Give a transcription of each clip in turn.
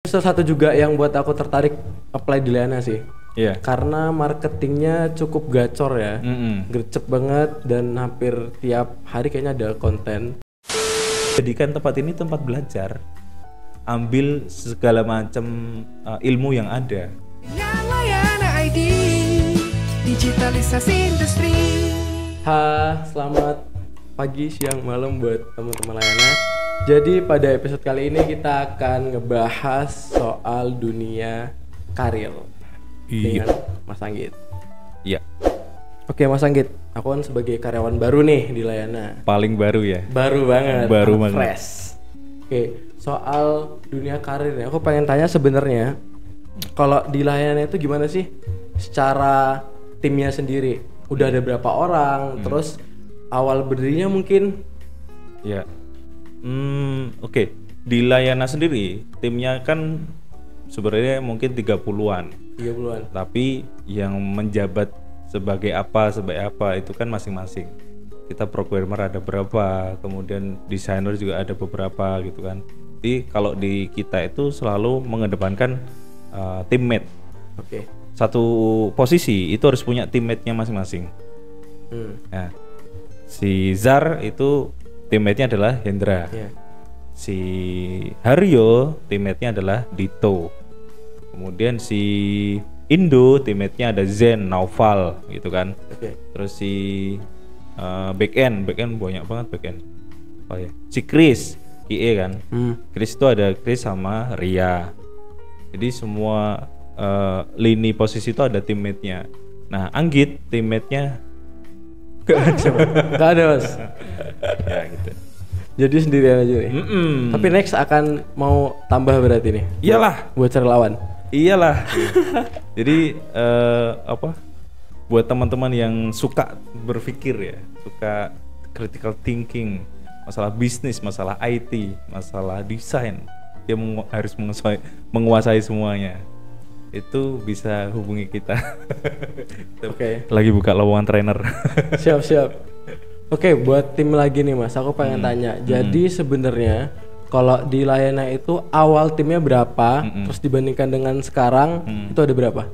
Salah satu juga yang buat aku tertarik apply di Layana sih. Iya. Karena marketingnya cukup gacor ya. Gercep banget dan hampir tiap hari kayaknya ada konten. Jadikan tempat ini tempat belajar. Ambil segala macam ilmu yang ada. Layana ID, digitalisasi industri. Selamat pagi, siang, malam buat teman-teman Layana. Jadi pada episode kali ini kita akan ngebahas soal dunia karir dengan Mas Anggit. Iya. Oke Mas Anggit, aku kan sebagai karyawan baru nih di Layana. Paling baru ya. Baru banget. Baru anak banget. fresh. Oke, soal dunia karir ya, aku pengen tanya sebenarnya kalau di Layana itu gimana sih secara timnya sendiri? Udah ada berapa orang? Terus awal berdirinya mungkin? Ya. Oke. Di Layana sendiri timnya kan sebenarnya mungkin 30-an. 30-an. Tapi yang menjabat sebagai apa itu kan masing-masing. Kita programmer ada berapa, kemudian desainer juga ada beberapa gitu kan. Jadi kalau di kita itu selalu mengedepankan teammate. Oke. Satu posisi itu harus punya teammate-nya masing-masing. Nah, si Zar itu teammate-nya adalah Hendra. Yeah. Si Haryo teammate-nya adalah Dito. Kemudian si Indo teammate-nya ada Zen, Naufal gitu kan. Oke. Terus si backend banyak banget backend. Oh ya, si Chris, IE kan. Chris itu ada Chris sama Ria. Jadi semua lini posisi itu ada teammate-nya. Nah, Anggit teammate-nya Gak ada Mas. ya gitu. Jadi sendirian aja nih. Tapi next akan mau tambah berarti nih. Iyalah. Buat cari lawan. Iyalah. Jadi buat teman-teman yang suka berpikir ya, suka critical thinking, masalah bisnis, masalah IT, masalah desain, dia harus menguasai semuanya. Itu bisa hubungi kita. Oke. Lagi buka lowongan trainer. Siap. Oke, buat tim lagi nih Mas, aku pengen tanya. Jadi sebenarnya kalau di Layana itu awal timnya berapa, terus dibandingkan dengan sekarang itu ada berapa?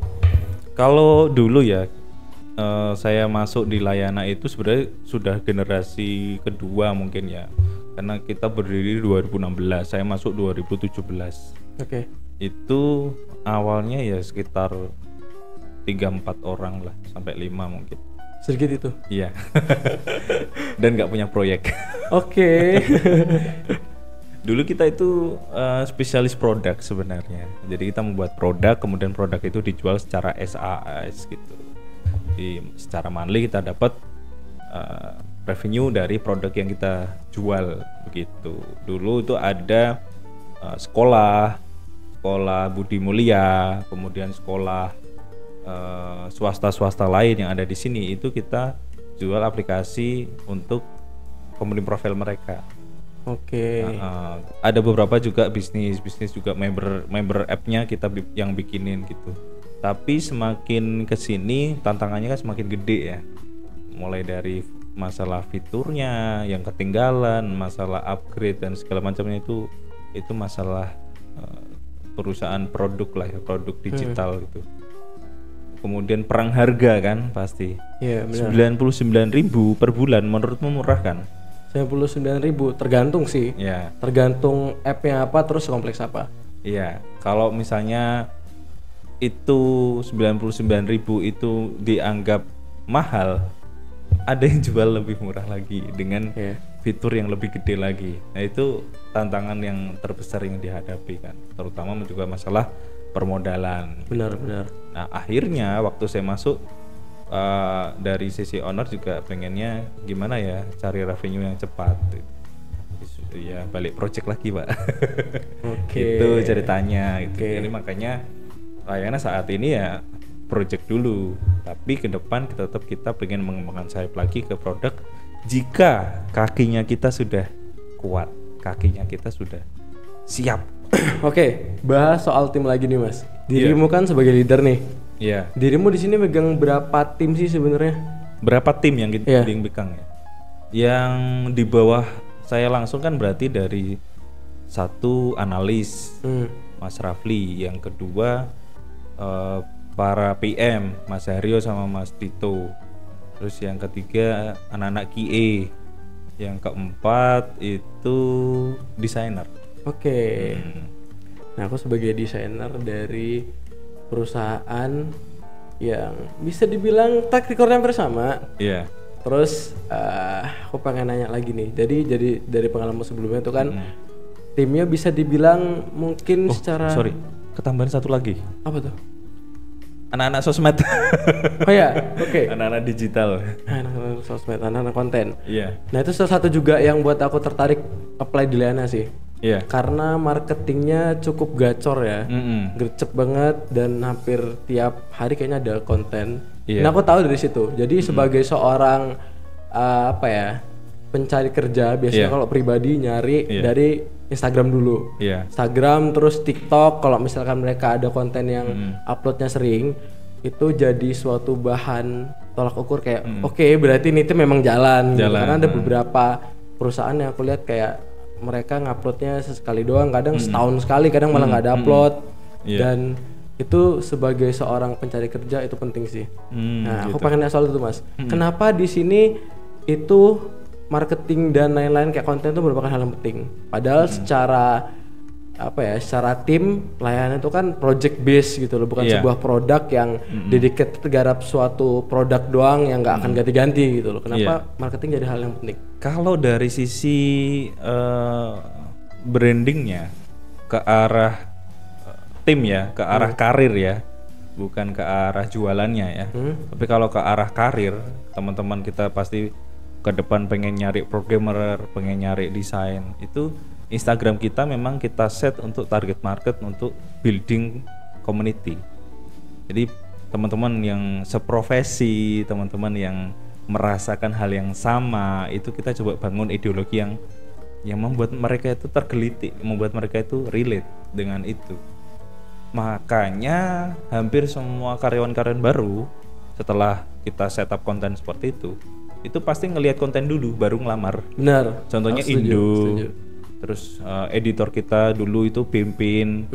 Kalau dulu ya, saya masuk di Layana itu sebenarnya sudah generasi kedua mungkin ya, karena kita berdiri 2016, saya masuk 2017. Oke. Itu awalnya ya sekitar 3-4 orang lah, sampai 5 mungkin. Sedikit itu. Iya. Dan nggak punya proyek. Oke. Dulu kita itu spesialis produk sebenarnya. Jadi kita membuat produk, kemudian produk itu dijual secara SaaS gitu. Jadi secara monthly kita dapat revenue dari produk yang kita jual begitu. Dulu itu ada sekolah Budi Mulia, kemudian sekolah swasta lain yang ada di sini, itu kita jual aplikasi untuk company profile mereka. Oke. Ada beberapa juga bisnis juga member app-nya kita yang bikinin gitu. Tapi semakin kesini tantangannya kan semakin gede ya. Mulai dari masalah fiturnya yang ketinggalan, masalah upgrade dan segala macamnya itu masalah perusahaan produk lah ya, produk digital gitu. Kemudian perang harga kan pasti. Iya, benar. 99.000 per bulan menurutmu murah kan? 99.000 tergantung sih. Ya. Tergantung app-nya apa, terus kompleks apa. Iya, kalau misalnya itu 99.000 itu dianggap mahal, ada yang jual lebih murah lagi dengan fitur yang lebih gede lagi. Nah, itu tantangan yang terbesar yang dihadapi kan, terutama juga masalah permodalan. Benar. Nah, akhirnya waktu saya masuk dari sisi owner juga pengennya gimana ya cari revenue yang cepat. Ya balik project lagi Pak. Oke. Itu ceritanya gitu. Oke. Jadi makanya Layana saat ini ya project dulu, tapi ke depan kita pengen mengembangkan sayap lagi ke produk jika kakinya kita sudah kuat, kakinya kita sudah siap. Oke, bahas soal tim lagi nih Mas. Dirimu kan sebagai leader nih. Iya. Dirimu di sini megang berapa tim sih sebenarnya? Berapa tim yang kita Iya. pegang ya? Yang di bawah saya langsung kan berarti dari satu analis, Mas Rafli, yang kedua para PM Mas Haryo sama Mas Tito, terus yang ketiga anak-anak QA, yang keempat itu desainer. Oke. Nah, aku sebagai desainer dari perusahaan yang bisa dibilang track recordnya hampir sama. Iya. Terus aku pengen nanya lagi nih. Jadi dari pengalaman sebelumnya itu kan timnya bisa dibilang mungkin secara ketambahan satu lagi. Apa tuh? Anak-anak sosmed. Oh ya, oke. Anak-anak digital. Anak-anak sosmed, anak-anak konten. Iya. Nah, itu salah satu juga yang buat aku tertarik apply di Layana sih. Iya. Karena marketingnya cukup gacor ya, gercep banget dan hampir tiap hari kayaknya ada konten. Nah, aku tahu dari situ. Jadi sebagai seorang pencari kerja, biasanya kalau pribadi nyari dari Instagram dulu. Instagram terus TikTok. Kalau misalkan mereka ada konten yang uploadnya sering, itu jadi suatu bahan tolak ukur kayak oke, berarti ini tuh memang jalan. Gitu. Karena ada beberapa perusahaan yang aku lihat kayak mereka nguploadnya sesekali doang, kadang setahun sekali, kadang malah nggak ada upload. Dan itu sebagai seorang pencari kerja itu penting sih. Nah, aku pengen nanya soal itu, Mas. Kenapa di sini itu marketing dan lain-lain kayak konten itu merupakan hal yang penting? Padahal secara secara tim layanan itu kan project base gitu loh, bukan sebuah produk yang dedicated terhadap suatu produk doang yang nggak akan ganti-ganti gitu loh. Kenapa marketing jadi hal yang penting? Kalau dari sisi brandingnya ke arah tim ya, ke arah karir ya, bukan ke arah jualannya ya. Tapi kalau ke arah karir, teman-teman kita pasti ke depan pengen nyari programmer, pengen nyari desain, itu Instagram kita memang kita set untuk target market untuk building community. Jadi teman-teman yang seprofesi, teman-teman yang merasakan hal yang sama, itu kita coba bangun ideologi yang membuat mereka itu tergelitik, membuat mereka itu relate dengan itu. Makanya hampir semua karyawan-karyawan baru setelah kita setup konten seperti itu pasti ngelihat konten dulu baru ngelamar. Benar. Contohnya Indo. Terus editor kita dulu itu Pimpin.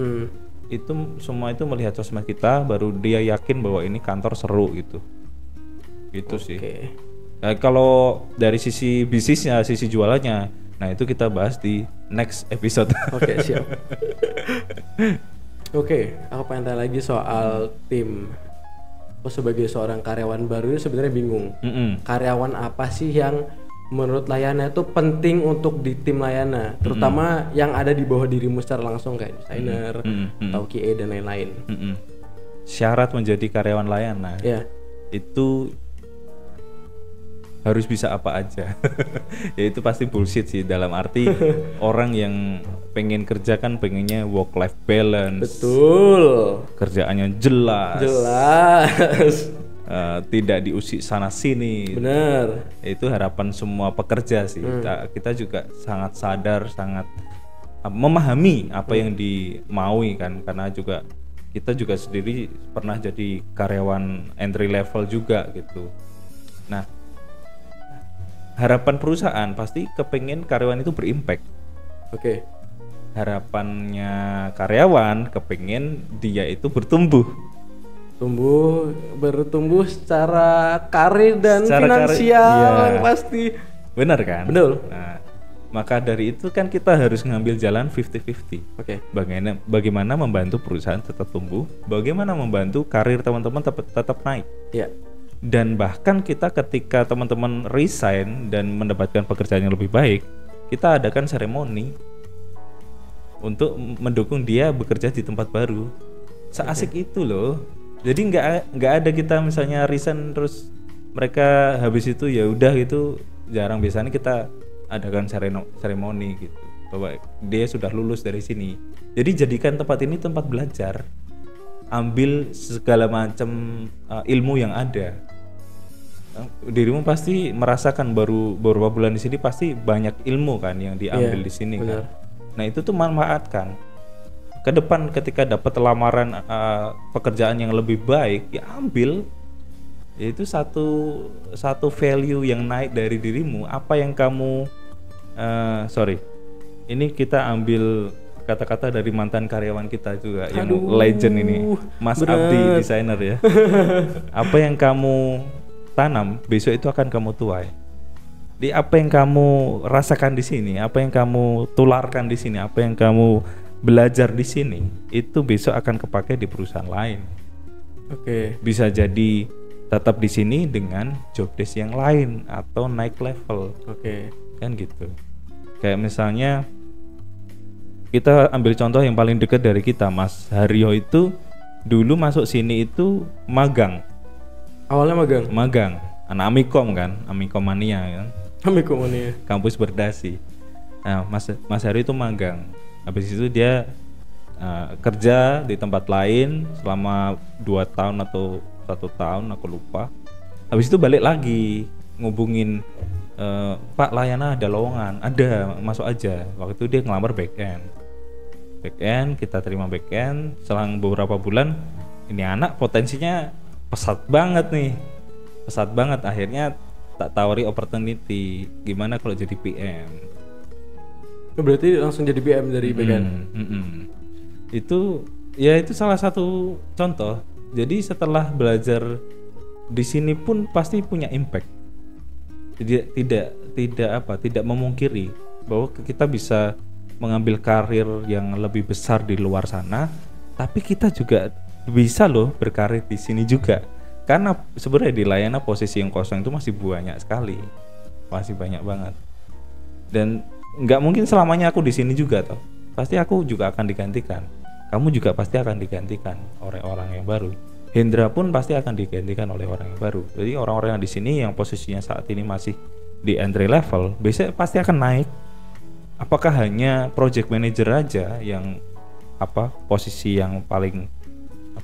Itu semua itu melihat sosmed kita baru dia yakin bahwa ini kantor seru gitu. Gitu sih. Nah, kalau dari sisi bisnisnya, sisi jualannya, nah itu kita bahas di next episode. Oke, siap. Oke, aku pengen tanya lagi soal tim. Aku sebagai seorang karyawan baru ini sebenarnya bingung. Karyawan apa sih yang menurut Layana itu penting untuk di tim Layana, terutama yang ada di bawah dirimu secara langsung kayak desainer atau QA dan lain-lain. Syarat menjadi karyawan Layana itu harus bisa apa aja. Ya itu pasti bullshit sih, dalam arti orang yang pengen kerja kan pengennya work life balance. Betul. Kerjaannya jelas. Tidak diusik sana sini. Benar. Itu harapan semua pekerja sih. Kita juga sangat sadar, sangat memahami apa yang dimaui kan, karena juga kita juga sendiri pernah jadi karyawan entry level juga gitu. Nah, harapan perusahaan pasti kepengen karyawan itu berimpact. Harapannya karyawan kepengen dia itu bertumbuh secara karir dan finansial pasti. Benar kan? Betul. Nah, maka dari itu kan kita harus ngambil jalan 50-50. Bagaimana membantu perusahaan tetap tumbuh, bagaimana membantu karir teman-teman tetap naik. Dan bahkan kita ketika teman-teman resign dan mendapatkan pekerjaan yang lebih baik, kita adakan seremoni untuk mendukung dia bekerja di tempat baru. Seasik itu loh. Jadi nggak ada kita misalnya resign terus mereka habis itu ya udah gitu, jarang. Biasanya kita adakan seremoni gitu bahwa dia sudah lulus dari sini. Jadi jadikan tempat ini tempat belajar, ambil segala macam ilmu yang ada. Dirimu pasti merasakan baru beberapa bulan di sini pasti banyak ilmu kan yang diambil di sini kan. Nah itu tuh manfaatkan. Ke depan ketika dapat lamaran pekerjaan yang lebih baik, ya ambil. Itu satu value yang naik dari dirimu. Apa yang kamu ini kita ambil kata-kata dari mantan karyawan kita juga yang Aduh, legend ini, Mas berat. Abdi desainer ya. Apa yang kamu tanam besok itu akan kamu tuai. Di apa yang kamu rasakan di sini, apa yang kamu tularkan di sini, apa yang kamu belajar di sini, itu besok akan kepake di perusahaan lain. Oke. Bisa jadi tetap di sini dengan job desk yang lain atau naik level. Oke. Kan gitu. Kayak misalnya kita ambil contoh yang paling dekat dari kita, Mas Haryo itu dulu masuk sini itu magang. Awalnya Magang, anak Amikom kan, Amikomania kan, Amikomania. kampus Berdasi. Nah, Mas Haryo itu magang. Habis itu dia kerja di tempat lain selama 2 tahun atau 1 tahun, aku lupa. Habis itu balik lagi ngubungin, Pak layanan ada lowongan, ada, masuk aja. Waktu itu dia ngelamar back end, kita terima back end. Selang beberapa bulan, ini anak potensinya pesat banget. Akhirnya tak tawari opportunity, gimana kalau jadi PM. Berarti langsung jadi PM dari back end. Itu salah satu contoh. Jadi setelah belajar di sini pun pasti punya impact. Tidak memungkiri bahwa kita bisa mengambil karir yang lebih besar di luar sana, tapi kita juga bisa loh berkarir di sini juga. Karena sebenarnya di layanan posisi yang kosong itu masih banyak sekali, masih banyak banget. Dan nggak mungkin selamanya aku di sini juga toh. Pasti aku juga akan digantikan. Kamu juga pasti akan digantikan oleh orang yang baru. Hendra pun pasti akan digantikan oleh orang yang baru. Jadi orang-orang yang di sini yang posisinya saat ini masih di entry level, besok pasti akan naik. Apakah hanya project manager aja yang posisi yang paling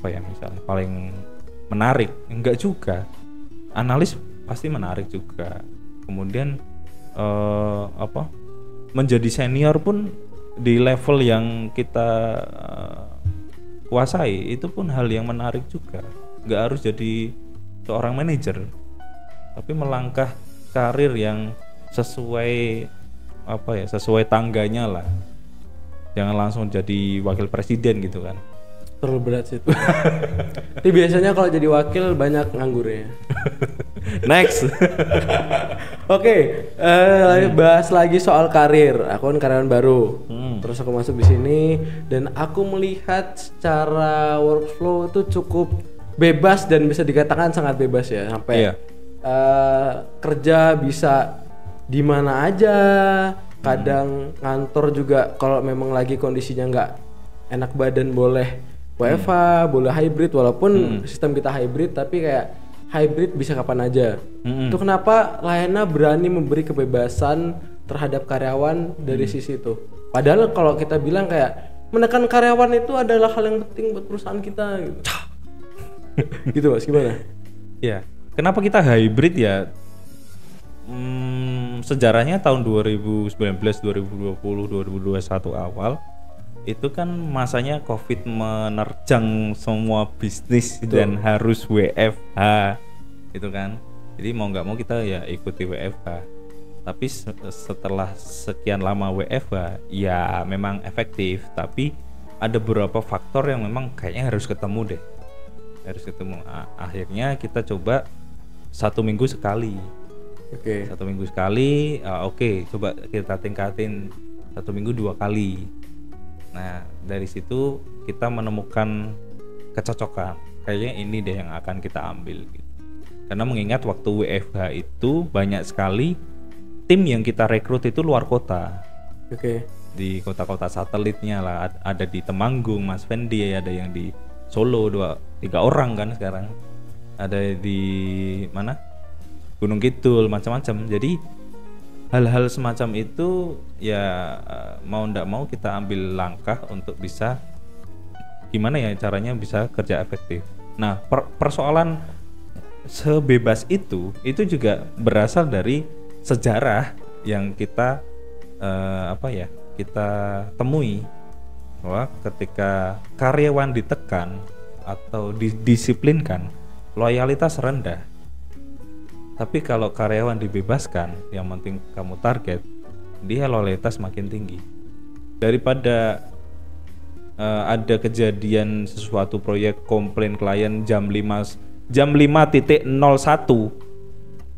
misalnya paling menarik? Enggak juga. Analis pasti menarik juga. Kemudian menjadi senior pun di level yang kita kuasai itu pun hal yang menarik juga. Nggak harus jadi seorang manajer, tapi melangkah karir yang sesuai sesuai tangganya lah. Jangan langsung jadi wakil presiden gitu kan. Terlalu berat sih itu. Tapi biasanya kalau jadi wakil banyak nganggurnya. Next. Oke, bahas lagi soal karir. Aku kan karyawan baru. Terus aku masuk di sini dan aku melihat secara workflow itu cukup bebas dan bisa dikatakan sangat bebas ya. Sampai kerja bisa di mana aja. Kadang ngantor juga kalau memang lagi kondisinya nggak enak badan boleh WFH, boleh hybrid, walaupun sistem kita hybrid, tapi kayak hybrid bisa kapan aja. Itu kenapa Layanan berani memberi kebebasan terhadap karyawan dari sisi itu. Padahal kalau kita bilang kayak menekan karyawan itu adalah hal yang penting buat perusahaan kita gitu. Gitu Mas, gimana? Ya, kenapa kita hybrid ya? Sejarahnya tahun 2019, 2020, 2021 awal itu kan masanya Covid menerjang semua bisnis. Betul. Dan harus WFH itu kan. Jadi mau nggak mau kita ya ikuti WFH. Tapi setelah sekian lama WFH ya memang efektif, tapi ada beberapa faktor yang memang kayaknya harus ketemu deh. Akhirnya kita coba 1 minggu sekali. Oke. 1 minggu sekali, coba kita tingkatin 1 minggu 2 kali. Nah dari situ kita menemukan kecocokan, kayaknya ini deh yang akan kita ambil gitu. Karena mengingat waktu WFH itu banyak sekali tim yang kita rekrut itu luar kota. Oke. Di kota-kota satelitnya lah, ada di Temanggung, Mas Fendi, ada yang di Solo 2-3 orang kan sekarang. Ada di mana? Gunung Kidul, macam-macam. Jadi hal-hal semacam itu ya mau ndak mau kita ambil langkah untuk bisa gimana ya caranya bisa kerja efektif. Nah persoalan sebebas itu juga berasal dari sejarah yang kita kita temui, bahwa ketika karyawan ditekan atau didisiplinkan, loyalitas rendah. Tapi kalau karyawan dibebaskan, yang penting kamu target, dia loyalitas makin tinggi. Daripada ada kejadian sesuatu proyek komplain klien jam 5.01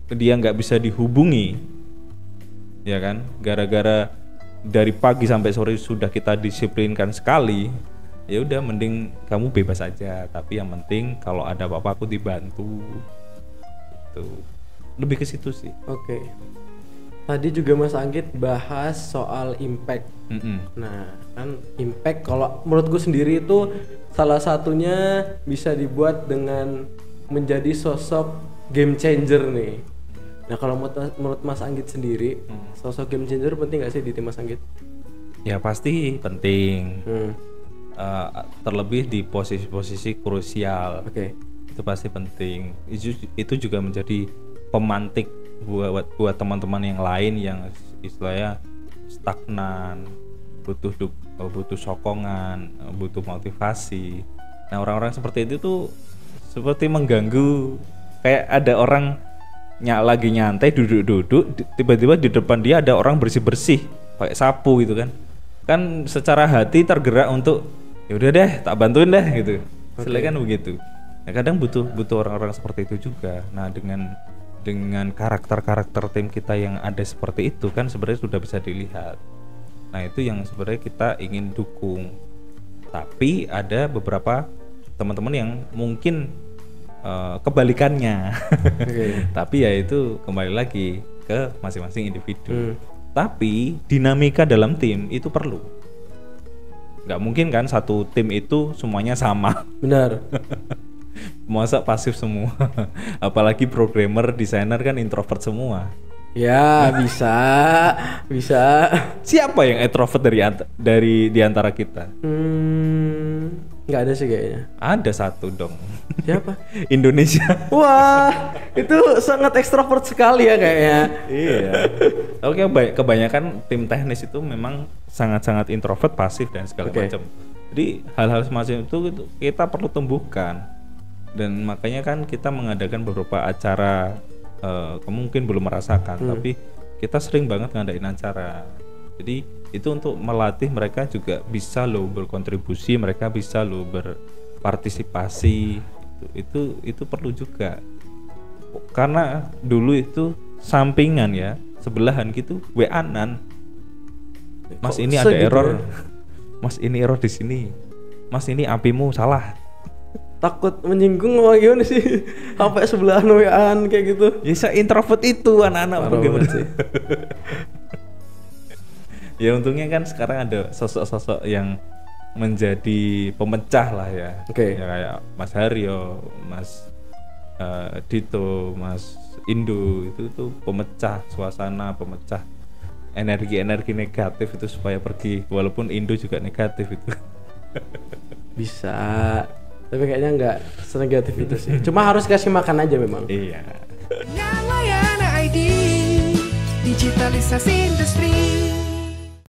dia nggak bisa dihubungi, ya kan, gara-gara dari pagi sampai sore sudah kita disiplinkan sekali, ya udah mending kamu bebas aja, tapi yang penting kalau ada apa-apa aku dibantu. Itu lebih ke situ sih. Oke. Tadi juga Mas Anggit bahas soal impact. Nah, kan impact kalau menurut gue sendiri itu salah satunya bisa dibuat dengan menjadi sosok game changer nih. Nah, kalau menurut Mas Anggit sendiri, sosok game changer penting nggak sih di tim Mas Anggit? Ya pasti penting. Terlebih di posisi-posisi krusial. Oke. Itu pasti penting. Itu juga menjadi pemantik buat teman-teman yang lain yang istilahnya stagnan, butuh sokongan, butuh motivasi. Nah, orang-orang seperti itu tuh seperti mengganggu, kayak ada orang lagi nyantai duduk-duduk, tiba-tiba di depan dia ada orang bersih-bersih pakai sapu gitu kan. Kan secara hati tergerak untuk ya udah deh tak bantuin deh gitu. Istilahnya kan begitu. Nah, kadang butuh orang-orang seperti itu juga. Nah, dengan karakter-karakter tim kita yang ada seperti itu kan sebenarnya sudah bisa dilihat. Nah, itu yang sebenarnya kita ingin dukung. Tapi ada beberapa teman-teman yang mungkin kebalikannya. Tapi ya itu kembali lagi ke masing-masing individu. Tapi dinamika dalam tim itu perlu. Nggak mungkin kan satu tim itu semuanya sama. Benar. Masa pasif semua. Apalagi programmer, desainer kan introvert semua. Ya bisa. Siapa yang introvert dari di antara kita? Nggak ada sih kayaknya. Ada satu dong. Siapa? Indonesia. Wah, itu sangat ekstrovert sekali ya kayaknya. Iya. Oke, kebanyakan tim teknis itu memang sangat-sangat introvert, pasif dan segala macam. Jadi hal-hal semacam itu kita perlu tumbuhkan. Dan makanya kan kita mengadakan beberapa acara, mungkin belum merasakan, tapi kita sering banget ngadain acara. Jadi itu untuk melatih mereka juga bisa loh berkontribusi, mereka bisa loh berpartisipasi. Itu perlu juga. Karena dulu itu sampingan ya, sebelahan gitu, WA-an. Mas ini ada error. Mas ini error di sini. Mas ini apimu salah. Takut menyinggung apa gimana sih? Sampai sebelahan WA-an kayak gitu. Ya introvert itu anak-anak bagaimana sih? Ya untungnya kan sekarang ada sosok-sosok yang menjadi pemecah lah ya. Ya kayak Mas Haryo, Mas Dito, Mas Indo, itu tuh pemecah suasana, pemecah energi-energi negatif itu supaya pergi. Walaupun Indo juga negatif itu. Bisa. Tapi kayaknya nggak senegatif itu sih. Cuma harus kasih makan aja memang. Iya. Layanan ID, digitalisasi industri.